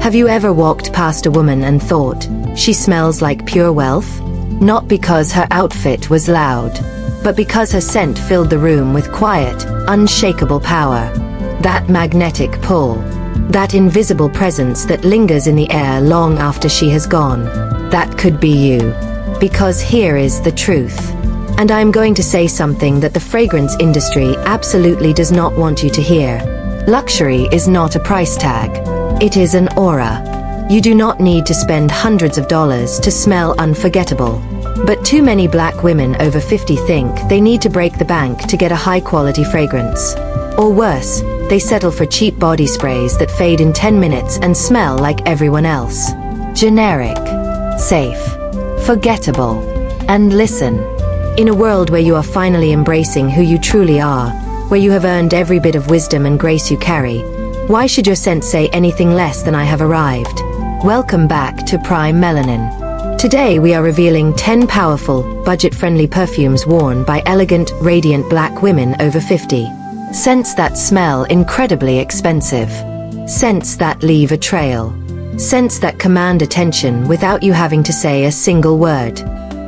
Have you ever walked past a woman and thought, she smells like pure wealth? Not because her outfit was loud, but because her scent filled the room with quiet, unshakable power. That magnetic pull. That invisible presence that lingers in the air long after she has gone. That could be you. Because here is the truth. And I'm going to say something that the fragrance industry absolutely does not want you to hear. Luxury is not a price tag. It is an aura. You do not need to spend hundreds of dollars to smell unforgettable. But too many black women over 50 think they need to break the bank to get a high-quality fragrance. Or worse, they settle for cheap body sprays that fade in 10 minutes and smell like everyone else. Generic, safe, forgettable. And listen, in a world where you are finally embracing who you truly are, where you have earned every bit of wisdom and grace you carry, why should your scent say anything less than I have arrived? Welcome back to Prime Melanin. Today we are revealing 10 powerful, budget-friendly perfumes worn by elegant, radiant black women over 50. Scents that smell incredibly expensive. Scents that leave a trail. Scents that command attention without you having to say a single word.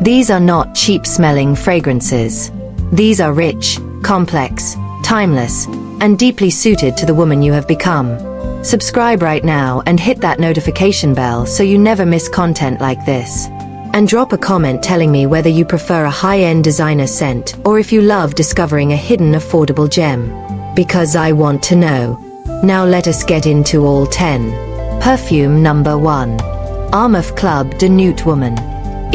These are not cheap-smelling fragrances. These are rich, complex, timeless, and deeply suited to the woman you have become. Subscribe right now and hit that notification bell so you never miss content like this. And drop a comment telling me whether you prefer a high-end designer scent or if you love discovering a hidden affordable gem. Because I want to know. Now let us get into all 10. Perfume number 1. Armaf Club de Nuit Woman.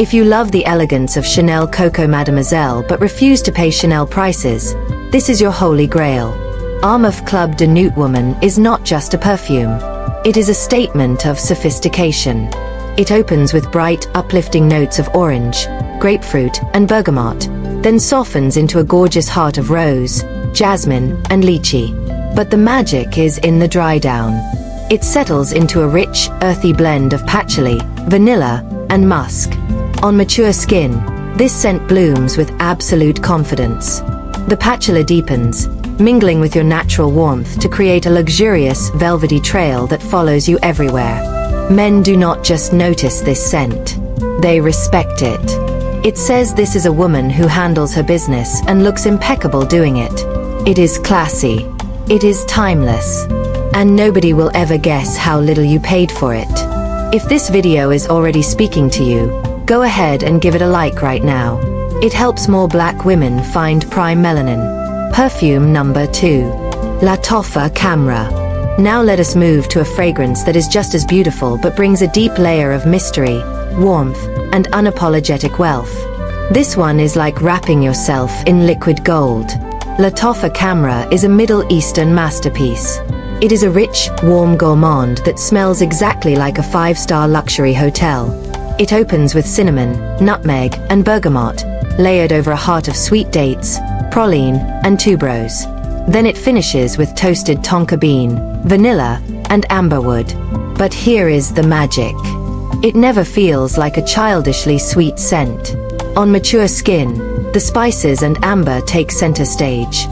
If you love the elegance of Chanel Coco Mademoiselle but refuse to pay Chanel prices, this is your holy grail. Armaf Club de Nuit Woman is not just a perfume. It is a statement of sophistication. It opens with bright, uplifting notes of orange, grapefruit, and bergamot, then softens into a gorgeous heart of rose, jasmine, and lychee. But the magic is in the dry down. It settles into a rich, earthy blend of patchouli, vanilla, and musk. On mature skin, this scent blooms with absolute confidence. The patchouli deepens, mingling with your natural warmth to create a luxurious, velvety trail that follows you everywhere. Men do not just notice this scent. They respect it. It says this is a woman who handles her business and looks impeccable doing it. It is classy. It is timeless. And nobody will ever guess how little you paid for it. If this video is already speaking to you, go ahead and give it a like right now. It helps more black women find Prime Melanin. Perfume number 2. La Toffa Camera. Now let us move to a fragrance that is just as beautiful but brings a deep layer of mystery, warmth, and unapologetic wealth. This one is like wrapping yourself in liquid gold. La Toffa Camera is a Middle Eastern masterpiece. It is a rich, warm gourmand that smells exactly like a 5-star luxury hotel. It opens with cinnamon, nutmeg, and bergamot, layered over a heart of sweet dates, praline, and tuberose. Then it finishes with toasted tonka bean, vanilla, and amberwood. But here is the magic. It never feels like a childishly sweet scent. On mature skin, the spices and amber take center stage.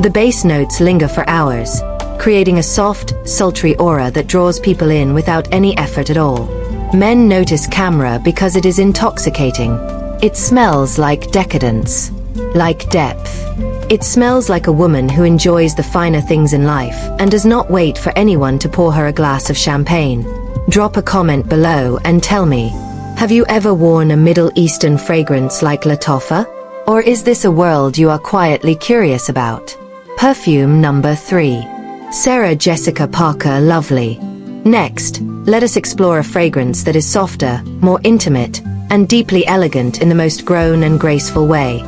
The base notes linger for hours, creating a soft, sultry aura that draws people in without any effort at all. Men notice Camera because it is intoxicating. It smells like decadence, like depth. It smells like a woman who enjoys the finer things in life and does not wait for anyone to pour her a glass of champagne. Drop a comment below and tell me, have you ever worn a Middle Eastern fragrance like La Toffa? Or is this a world you are quietly curious about? Perfume number 3. Sarah Jessica Parker Lovely. Next, let us explore a fragrance that is softer, more intimate, and deeply elegant in the most grown and graceful way.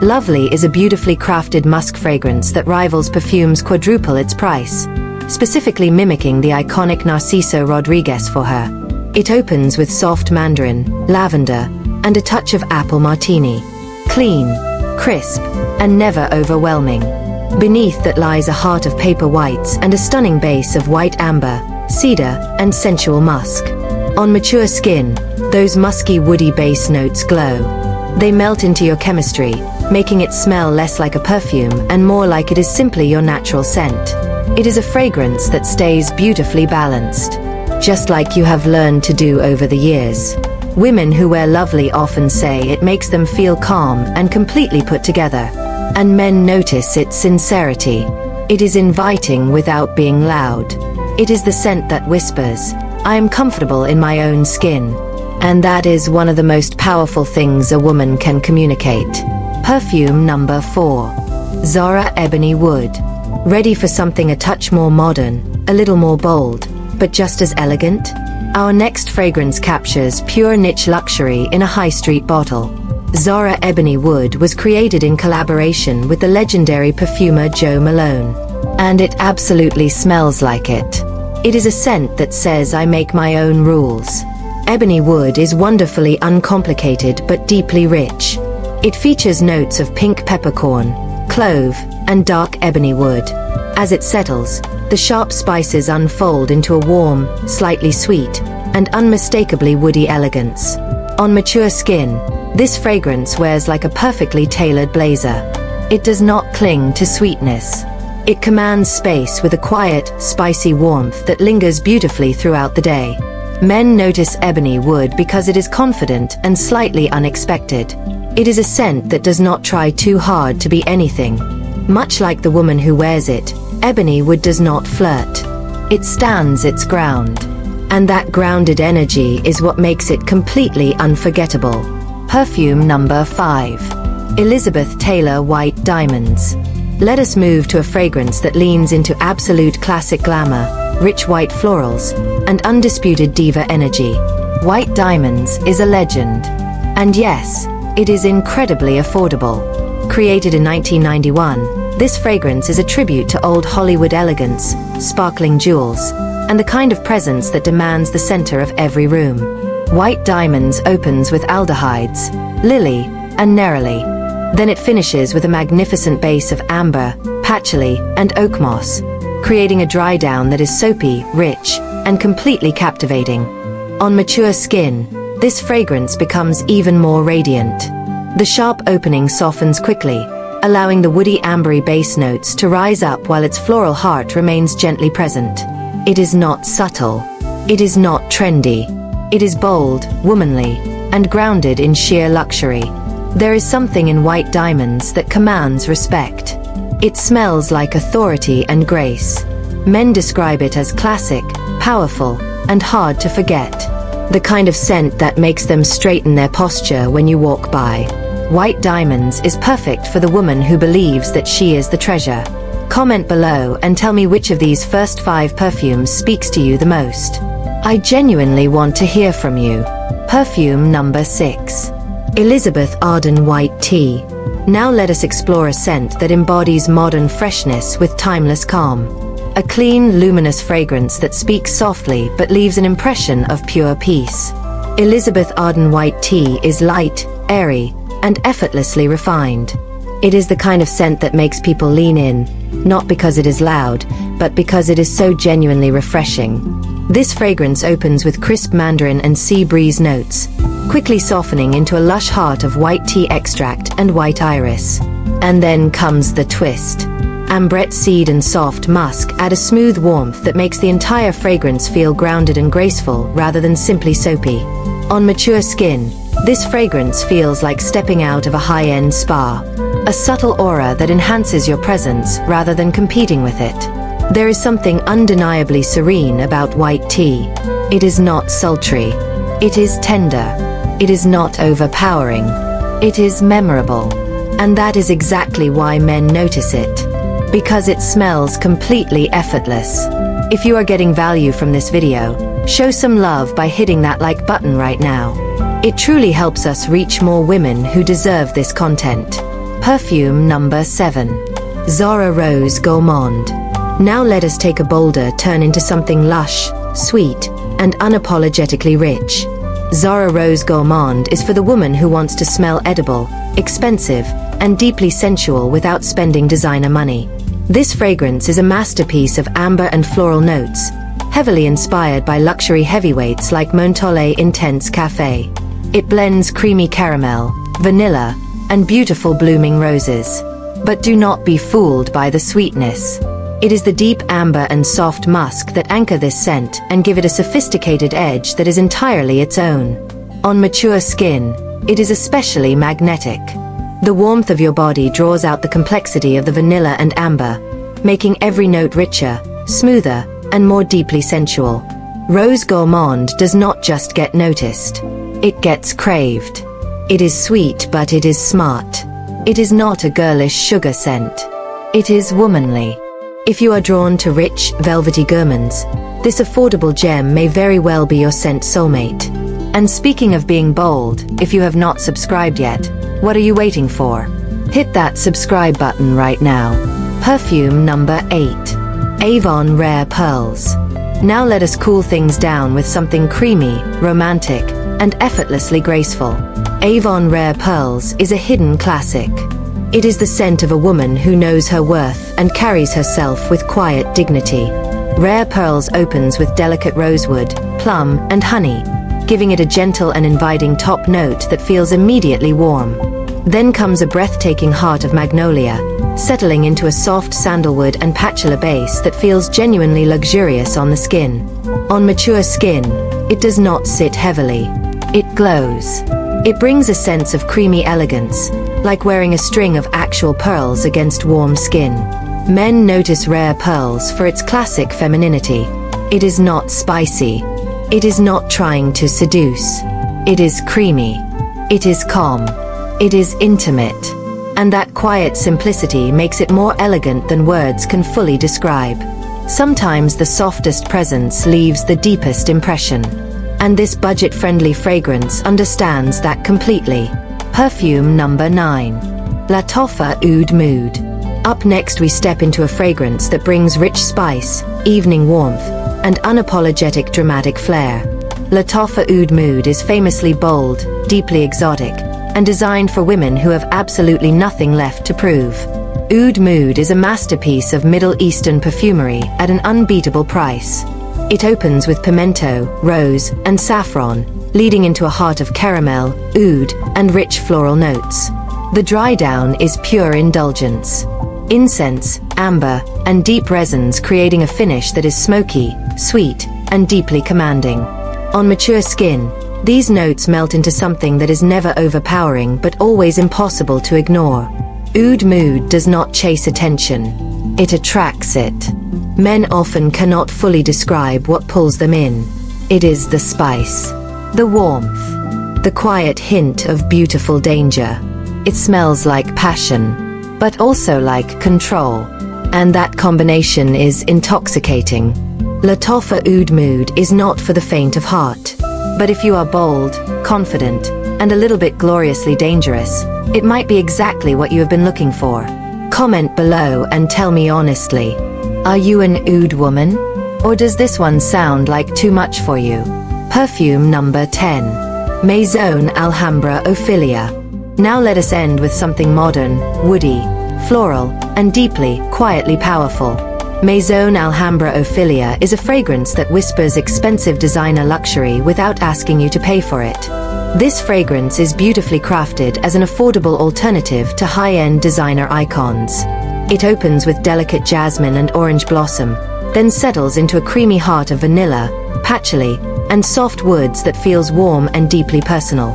Lovely is a beautifully crafted musk fragrance that rivals Perfumes quadruple its price, specifically mimicking the iconic Narciso Rodriguez for her. It opens with soft mandarin, lavender, and a touch of apple martini. Clean, crisp, and never overwhelming. Beneath that lies a heart of paper whites and a stunning base of white amber, cedar, and sensual musk. On mature skin, those musky woody base notes glow. They melt into your chemistry, making it smell less like a perfume and more like it is simply your natural scent. It is a fragrance that stays beautifully balanced. just like you have learned to do over the years. Women who wear lovely often say it makes them feel calm and completely put together. And men notice its sincerity. It is inviting without being loud. It is the scent that whispers, "I am comfortable in my own skin." And that is one of the most powerful things a woman can communicate. Perfume number 4. Zara Ebony Wood. Ready for something a touch more modern, a little more bold, but just as elegant? Our next fragrance captures pure niche luxury in a high street bottle. Zara Ebony Wood was created in collaboration with the legendary perfumer Jo Malone. And it absolutely smells like it. It is a scent that says, "I make my own rules." Ebony Wood is wonderfully uncomplicated but deeply rich. It features notes of pink peppercorn, clove, and dark ebony wood. As it settles, the sharp spices unfold into a warm, slightly sweet, and unmistakably woody elegance. On mature skin, this fragrance wears like a perfectly tailored blazer. It does not cling to sweetness. It commands space with a quiet, spicy warmth that lingers beautifully throughout the day. Men notice ebony wood because it is confident and slightly unexpected. It is a scent that does not try too hard to be anything. Much like the woman who wears it, ebony wood does not flirt. It stands its ground. And that grounded energy is what makes it completely unforgettable. Perfume number 5. Elizabeth Taylor White Diamonds. Let us move to a fragrance that leans into absolute classic glamour, rich white florals, and undisputed diva energy. White Diamonds is a legend. And yes, it is incredibly affordable. Created in 1991, this fragrance is a tribute to old Hollywood elegance, sparkling jewels, and the kind of presence that demands the center of every room. White Diamonds opens with aldehydes, lily, and neroli. Then it finishes with a magnificent base of amber, patchouli, and oak moss, creating a dry down that is soapy, rich, and completely captivating. On mature skin, this fragrance becomes even more radiant. The sharp opening softens quickly, allowing the woody ambery base notes to rise up while its floral heart remains gently present. It is not subtle. It is not trendy. It is bold, womanly, and grounded in sheer luxury. There is something in White Diamonds that commands respect. It smells like authority and grace. Men describe it as classic, powerful, and hard to forget. The kind of scent that makes them straighten their posture when you walk by. White Diamonds is perfect for the woman who believes that she is the treasure. Comment below and tell me which of these first 5 perfumes speaks to you the most. I genuinely want to hear from you. Perfume number 6. Elizabeth Arden White Tea. Now let us explore a scent that embodies modern freshness with timeless calm. A clean, luminous fragrance that speaks softly but leaves an impression of pure peace. Elizabeth Arden White Tea is light, airy, and effortlessly refined. It is the kind of scent that makes people lean in, not because it is loud, but because it is so genuinely refreshing. This fragrance opens with crisp mandarin and sea breeze notes, quickly softening into a lush heart of white tea extract and white iris. And then comes the twist. Ambrette seed and soft musk add a smooth warmth that makes the entire fragrance feel grounded and graceful rather than simply soapy. On mature skin, this fragrance feels like stepping out of a high-end spa. A subtle aura that enhances your presence rather than competing with it. There is something undeniably serene about white tea. It is not sultry. It is tender. It is not overpowering. It is memorable. And that is exactly why men notice it. Because it smells completely effortless. If you are getting value from this video, show some love by hitting that like button right now. It truly helps us reach more women who deserve this content. Perfume number 7. Zara Rose Gourmand. Now let us take a bolder turn into something lush, sweet, and unapologetically rich. Zara Rose Gourmand is for the woman who wants to smell edible, expensive, and deeply sensual without spending designer money. This fragrance is a masterpiece of amber and floral notes, heavily inspired by luxury heavyweights like Montale Intense Café. It blends creamy caramel, vanilla, and beautiful blooming roses. But do not be fooled by the sweetness. It is the deep amber and soft musk that anchor this scent and give it a sophisticated edge that is entirely its own. On mature skin, it is especially magnetic. The warmth of your body draws out the complexity of the vanilla and amber, making every note richer, smoother, and more deeply sensual. Rose Gourmand does not just get noticed. It gets craved. It is sweet, but it is smart. It is not a girlish sugar scent. It is womanly. If you are drawn to rich, velvety gourmands, this affordable gem may very well be your scent soulmate. And speaking of being bold, if you have not subscribed yet, what are you waiting for? Hit that subscribe button right now. Perfume number 8. Avon Rare Pearls. Now let us cool things down with something creamy, romantic, and effortlessly graceful. Avon Rare Pearls is a hidden classic. It is the scent of a woman who knows her worth and carries herself with quiet dignity. Rare Pearls opens with delicate rosewood, plum, and honey, giving it a gentle and inviting top note that feels immediately warm. Then comes a breathtaking heart of magnolia, settling into a soft sandalwood and patchouli base that feels genuinely luxurious on the skin. On mature skin, it does not sit heavily. It glows. It brings a sense of creamy elegance, like wearing a string of actual pearls against warm skin. Men notice Rare Pearls for its classic femininity. It is not spicy. It is not trying to seduce. It is creamy. It is calm. It is intimate. And that quiet simplicity makes it more elegant than words can fully describe. Sometimes the softest presence leaves the deepest impression. And this budget-friendly fragrance understands that completely. Perfume number 9. La Toffa Oud Mood. Up next we step into a fragrance that brings rich spice, evening warmth, and unapologetic dramatic flair. La Toffa Oud Mood is famously bold, deeply exotic, and designed for women who have absolutely nothing left to prove. Oud Mood is a masterpiece of Middle Eastern perfumery at an unbeatable price. It opens with pimento, rose, and saffron, leading into a heart of caramel, oud, and rich floral notes. The dry down is pure indulgence. Incense, amber, and deep resins creating a finish that is smoky, sweet, and deeply commanding. On mature skin, these notes melt into something that is never overpowering but always impossible to ignore. Oud Mood does not chase attention. It attracts it. Men often cannot fully describe what pulls them in. It is the spice, the warmth, the quiet hint of beautiful danger. It smells like passion, but also like control. And that combination is intoxicating. La Toffa Oud Mood is not for the faint of heart. But if you are bold, confident, and a little bit gloriously dangerous, it might be exactly what you have been looking for. Comment below and tell me honestly. Are you an oud woman? Or does this one sound like too much for you? Perfume number 10. Maison Alhambra Ophelia. Now let us end with something modern, woody, floral, and deeply, quietly powerful. Maison Alhambra Ophelia is a fragrance that whispers expensive designer luxury without asking you to pay for it. This fragrance is beautifully crafted as an affordable alternative to high-end designer icons. It opens with delicate jasmine and orange blossom, then settles into a creamy heart of vanilla, patchouli, and soft woods that feels warm and deeply personal.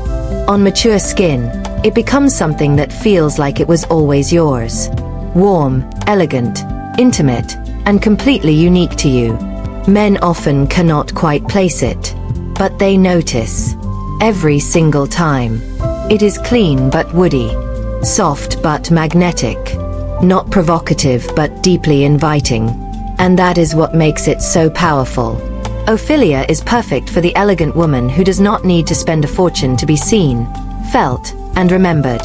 On mature skin, it becomes something that feels like it was always yours. Warm, elegant, intimate, and completely unique to you. Men often cannot quite place it, but they notice. Every single time. It is clean but woody, soft but magnetic, not provocative but deeply inviting. And that is what makes it so powerful. Ophelia is perfect for the elegant woman who does not need to spend a fortune to be seen, felt, and remembered.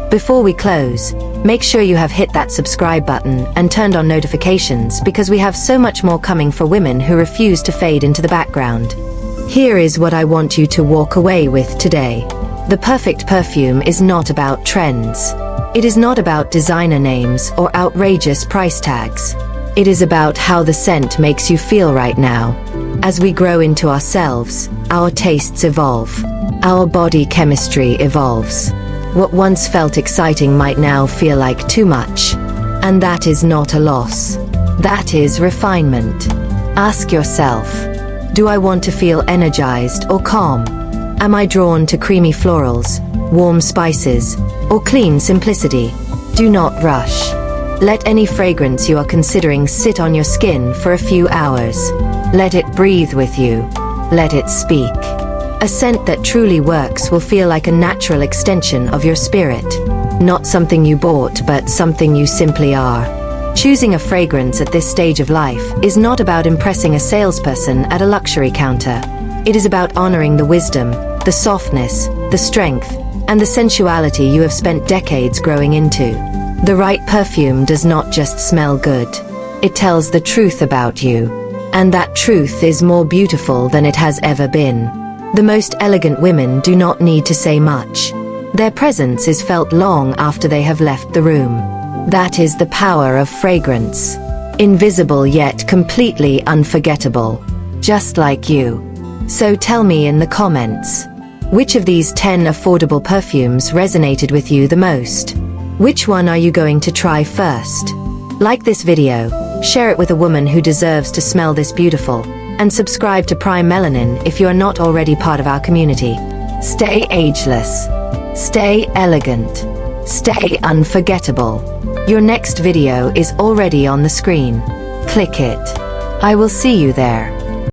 Before we close, make sure you have hit that subscribe button and turned on notifications because we have so much more coming for women who refuse to fade into the background. Here is what I want you to walk away with today. The perfect perfume is not about trends. It is not about designer names or outrageous price tags. It is about how the scent makes you feel right now. As we grow into ourselves, our tastes evolve. Our body chemistry evolves. What once felt exciting might now feel like too much. And that is not a loss. That is refinement. Ask yourself, do I want to feel energized or calm? Am I drawn to creamy florals, warm spices, or clean simplicity? Do not rush. Let any fragrance you are considering sit on your skin for a few hours. Let it breathe with you. Let it speak. A scent that truly works will feel like a natural extension of your spirit. Not something you bought, but something you simply are. Choosing a fragrance at this stage of life is not about impressing a salesperson at a luxury counter. It is about honoring the wisdom, the softness, the strength, and the sensuality you have spent decades growing into. The right perfume does not just smell good. It tells the truth about you. And that truth is more beautiful than it has ever been. The most elegant women do not need to say much. Their presence is felt long after they have left the room. That is the power of fragrance. Invisible yet completely unforgettable. Just like you. So tell me in the comments, which of these 10 affordable perfumes resonated with you the most? Which one are you going to try first? Like this video, share it with a woman who deserves to smell this beautiful, and subscribe to Prime Melanin if you are not already part of our community. Stay ageless. Stay elegant. Stay unforgettable. Your next video is already on the screen. Click it. I will see you there.